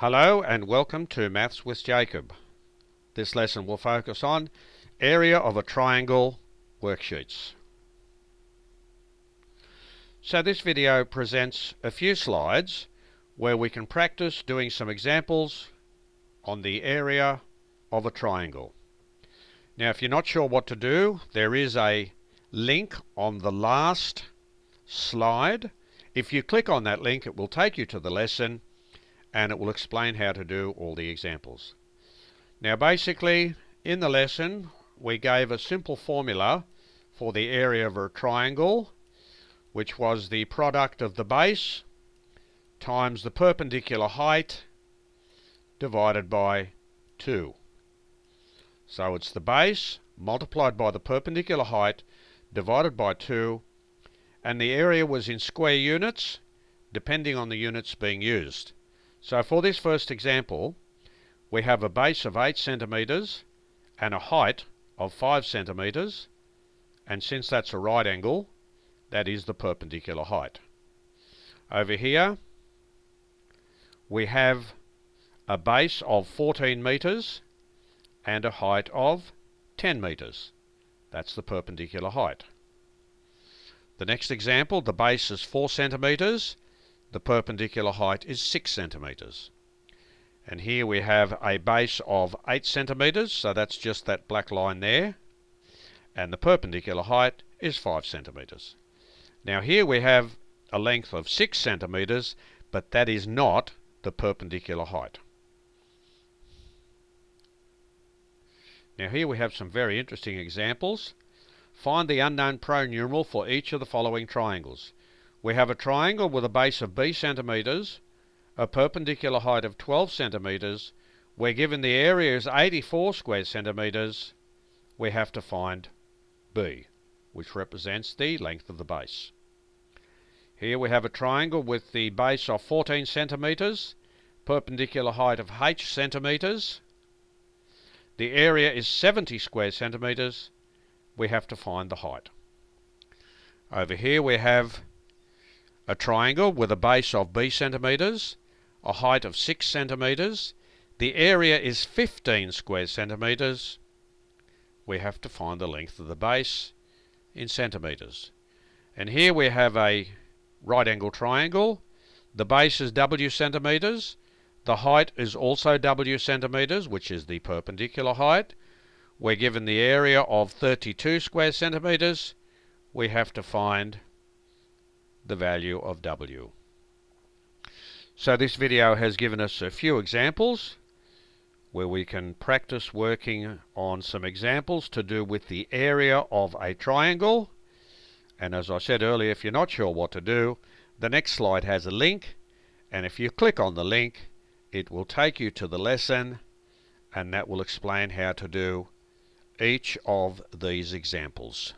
Hello and welcome to Maths with Jacob. This lesson will focus on area of a triangle worksheets. So this video presents a few slides where we can practice doing some examples on the area of a triangle. Now if you're not sure what to do, there is a link on the last slide. If you click on that link, it will take you to the lesson and it will explain how to do all the examples. Now basically in the lesson we gave a simple formula for the area of a triangle, which was the product of the base times the perpendicular height divided by 2. So it's the base multiplied by the perpendicular height divided by 2, and the area was in square units depending on the units being used. So for this first example, we have a base of 8 centimeters and a height of 5 centimeters, and since that's a right angle, that is the perpendicular height. Over here, we have a base of 14 meters and a height of 10 meters. That's the perpendicular height. The next example, the base is 4 centimeters. The perpendicular height is 6 centimeters. And here we have a base of 8 centimeters, so that's just that black line there. And the perpendicular height is 5 centimeters. Now here we have a length of 6 centimeters, but that is not the perpendicular height. Now here we have some very interesting examples. Find the unknown pronumeral for each of the following triangles. We have a triangle with a base of b centimeters, a perpendicular height of 12 centimeters. We're given the area is 84 square centimeters. We have to find b, which represents the length of the base. Here we have a triangle with the base of 14 centimeters, perpendicular height of h centimeters. The area is 70 square centimeters. We have to find the height. Over here we have a triangle with a base of b centimeters, a height of 6 centimeters. The area is 15 square centimeters. We have to find the length of the base in centimeters. And here we have a right angle triangle. The base is w centimeters. The height is also w centimeters, which is the perpendicular height. We're given the area of 32 square centimeters. We have to find the value of w. So this video has given us a few examples where we can practice working on some examples to do with the area of a triangle. And as I said earlier, if you're not sure what to do, the next slide has a link, and if you click on the link, it will take you to the lesson, and that will explain how to do each of these examples.